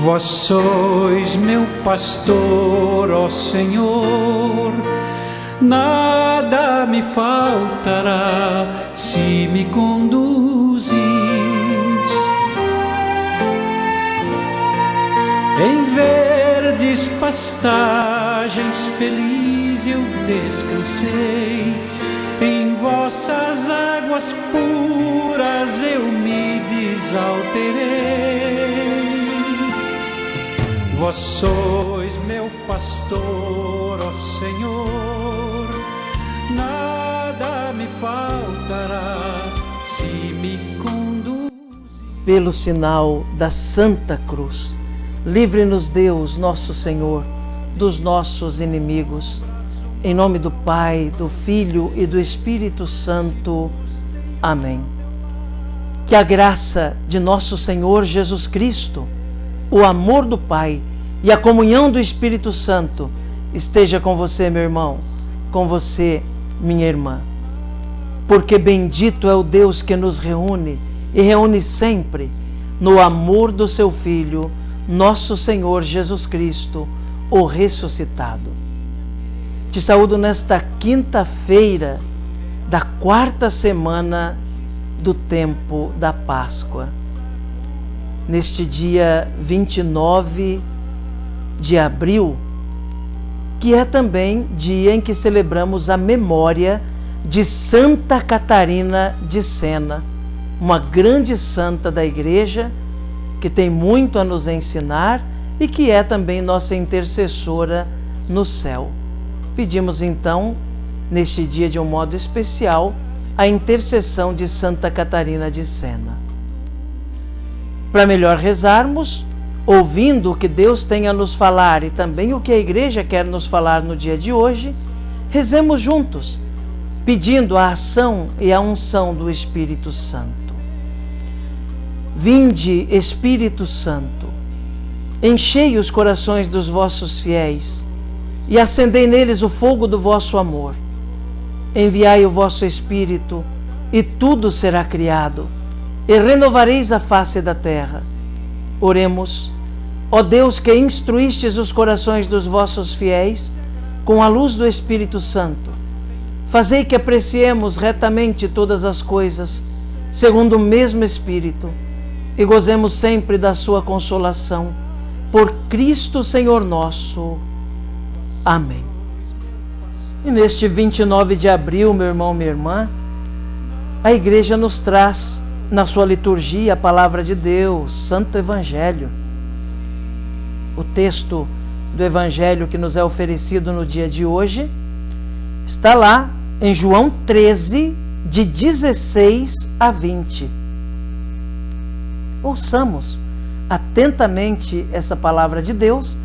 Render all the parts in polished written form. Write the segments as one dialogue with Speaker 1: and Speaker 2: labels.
Speaker 1: Vós sois meu pastor, ó Senhor, nada me faltará se me conduzis. Em verdes pastagens feliz eu descansei, em vossas águas puras eu me desalterei. Vós sois meu pastor, ó Senhor, nada me faltará se me conduzir.
Speaker 2: Pelo sinal da Santa Cruz, livre-nos Deus, nosso Senhor, dos nossos inimigos. Em nome do Pai, do Filho e do Espírito Santo. Amém. Que a graça de nosso Senhor Jesus Cristo, o amor do Pai e a comunhão do Espírito Santo esteja com você, meu irmão, com você, minha irmã. Porque bendito é o Deus que nos reúne e reúne sempre no amor do seu Filho, nosso Senhor Jesus Cristo, o ressuscitado. Te saúdo nesta quinta-feira da quarta semana do tempo da Páscoa. Neste dia 29 de abril, que é também dia em que celebramos a memória de Santa Catarina de Sena, uma grande santa da Igreja, que tem muito a nos ensinar e que é também nossa intercessora no céu. Pedimos então, neste dia de um modo especial, a intercessão de Santa Catarina de Sena. Para melhor rezarmos, ouvindo o que Deus tem a nos falar e também o que a Igreja quer nos falar no dia de hoje, rezemos juntos, pedindo a ação e a unção do Espírito Santo. Vinde, Espírito Santo, enchei os corações dos vossos fiéis e acendei neles o fogo do vosso amor. Enviai o vosso Espírito e tudo será criado, e renovareis a face da terra. Oremos. Ó Deus, que instruístes os corações dos vossos fiéis com a luz do Espírito Santo, fazei que apreciemos retamente todas as coisas, segundo o mesmo Espírito, e gozemos sempre da sua consolação. Por Cristo Senhor nosso. Amém. E neste 29 de abril, meu irmão, minha irmã, a Igreja nos traz na sua liturgia a palavra de Deus, Santo Evangelho. O texto do Evangelho que nos é oferecido no dia de hoje está lá em João 13, de 16 a 20. Ouçamos atentamente essa palavra de Deus,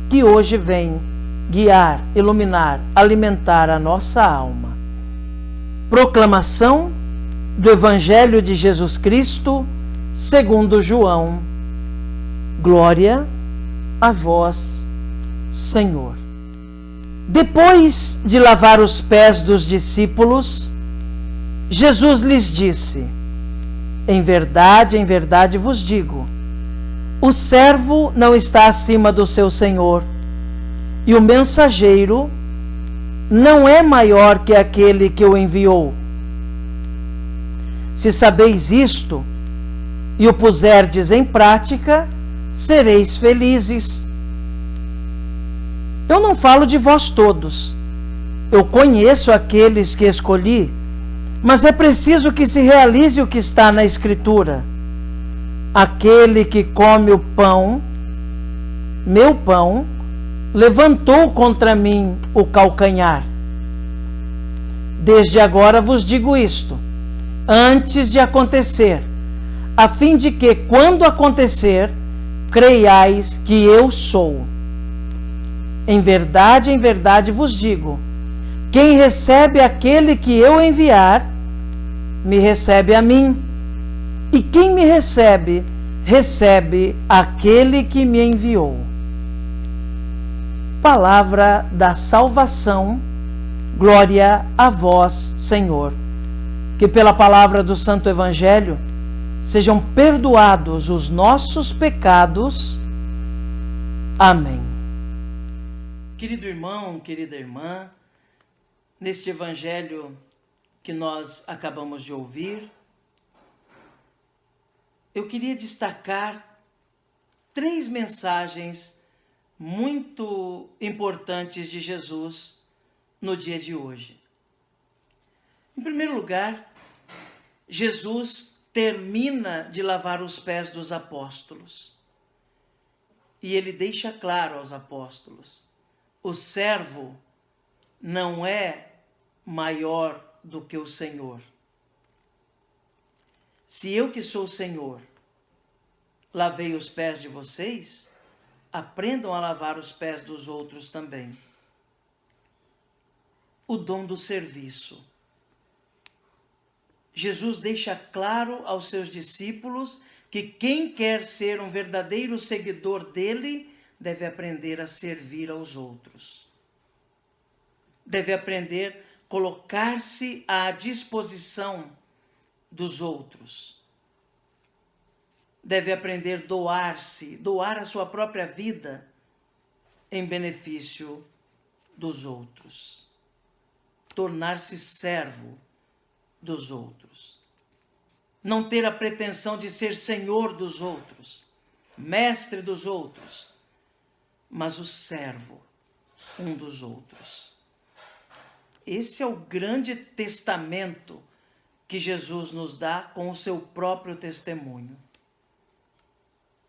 Speaker 2: que hoje vem guiar, iluminar, alimentar a nossa alma. Proclamação do Evangelho de Jesus Cristo, segundo João. Glória a vós, Senhor. Depois de lavar os pés dos discípulos, Jesus lhes disse: em verdade vos digo, o servo não está acima do seu senhor, e o mensageiro não é maior que aquele que o enviou. Se sabeis isto e o puserdes em prática, sereis felizes. Eu não falo de vós todos. Eu conheço aqueles que escolhi, mas é preciso que se realize o que está na Escritura. Aquele que come o pão, meu pão, levantou contra mim o calcanhar. Desde agora vos digo isto, antes de acontecer, a fim de que, quando acontecer, creiais que eu sou. Em verdade vos digo, quem recebe aquele que eu enviar, me recebe a mim, e quem me recebe, recebe aquele que me enviou. Palavra da salvação, glória a vós, Senhor. Que pela palavra do Santo Evangelho sejam perdoados os nossos pecados Amém. Querido irmão, querida irmã, neste evangelho que nós acabamos de ouvir, eu queria destacar 3 mensagens muito importantes de Jesus no dia de hoje. Em primeiro lugar, Jesus termina de lavar os pés dos apóstolos. E ele deixa claro aos apóstolos: o servo não é maior do que o Senhor. Se eu, que sou o Senhor, lavei os pés de vocês, aprendam a lavar os pés dos outros também. O dom do serviço. Jesus deixa claro aos seus discípulos que quem quer ser um verdadeiro seguidor dele deve aprender a servir aos outros. Deve aprender a colocar-se à disposição dos outros. Deve aprender a doar-se, doar a sua própria vida em benefício dos outros. Tornar-se servo dos outros. Não ter a pretensão de ser senhor dos outros, mestre dos outros, mas o servo um dos outros. Esse é o grande testamento que Jesus nos dá com o seu próprio testemunho.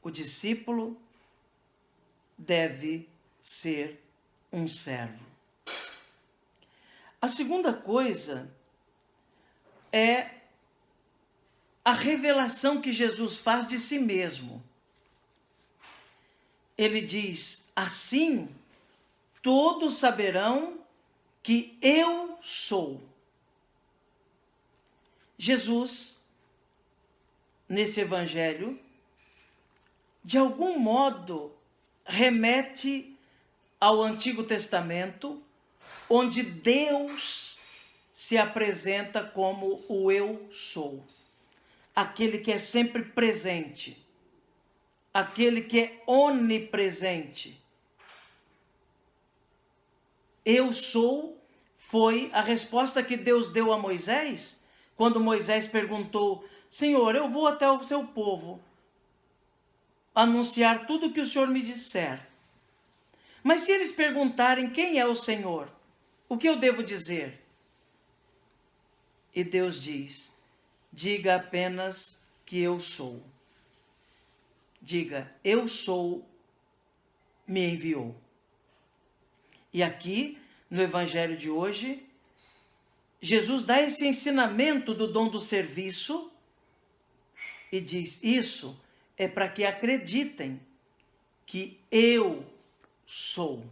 Speaker 2: O discípulo deve ser um servo. A segunda coisa é a revelação que Jesus faz de si mesmo. Ele diz: assim todos saberão que eu sou. Jesus, nesse evangelho, de algum modo remete ao Antigo Testamento, onde Deus se apresenta como o eu sou. Aquele que é sempre presente, aquele que é onipresente. Eu sou foi a resposta que Deus deu a Moisés, quando Moisés perguntou: Senhor, eu vou até o seu povo anunciar tudo o que o Senhor me disser. Mas se eles perguntarem quem é o Senhor, o que eu devo dizer? E Deus diz: diga apenas que eu sou. Diga, eu sou, me enviou. E aqui, no evangelho de hoje, Jesus dá esse ensinamento do dom do serviço e diz: isso é para que acreditem que eu sou.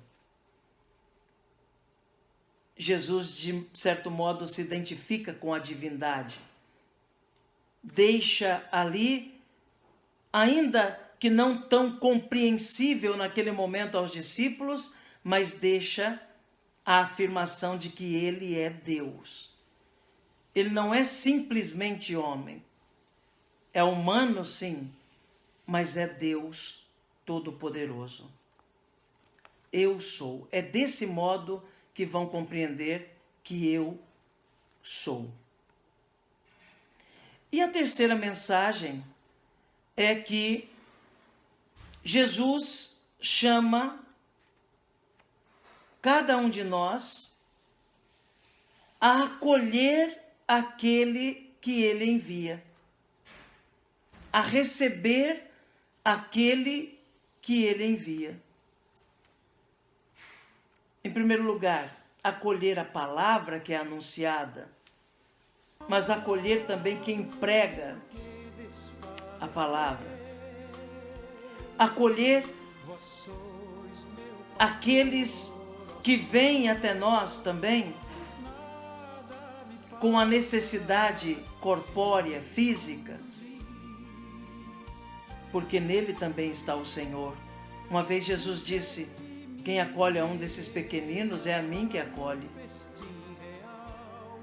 Speaker 2: Jesus, de certo modo, se identifica com a divindade. Deixa ali, ainda que não tão compreensível naquele momento aos discípulos, mas deixa a afirmação de que ele é Deus. Ele não é simplesmente homem. É humano, sim, mas é Deus Todo-Poderoso. Eu sou. É desse modo que vão compreender que eu sou. E a terceira mensagem é que Jesus chama cada um de nós a acolher aquele que ele envia, a receber aquele que ele envia. Em primeiro lugar, acolher a palavra que é anunciada, mas acolher também quem prega a palavra. Acolher aqueles que vêm até nós também com a necessidade corpórea, física, porque nele também está o Senhor. Uma vez Jesus disse: quem acolhe a um desses pequeninos é a mim que acolhe.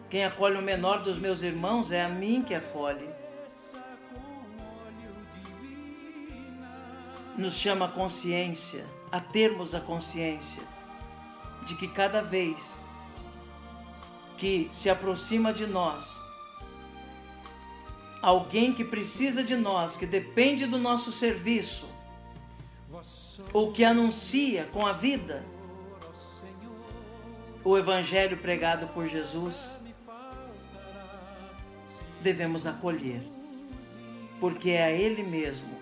Speaker 2: Quem acolhe o menor dos meus irmãos é a mim que acolhe. Nos chama a consciência, a termos a consciência de que cada vez que se aproxima de nós alguém que precisa de nós, que depende do nosso serviço, ou que anuncia com a vida o Evangelho pregado por Jesus, devemos acolher, porque é a Ele mesmo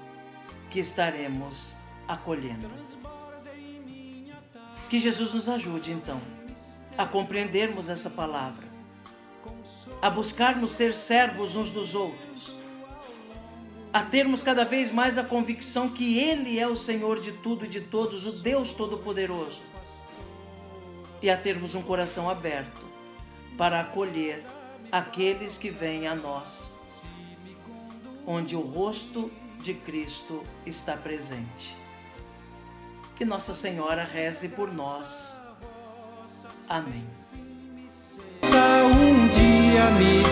Speaker 2: que estaremos acolhendo. Que Jesus nos ajude, então, a compreendermos essa palavra, a buscarmos ser servos uns dos outros, a termos cada vez mais a convicção que Ele é o Senhor de tudo e de todos, o Deus Todo-Poderoso, e a termos um coração aberto para acolher aqueles que vêm a nós, onde o rosto de Cristo está presente. Que Nossa Senhora reze por nós. Amém.
Speaker 1: Um dia me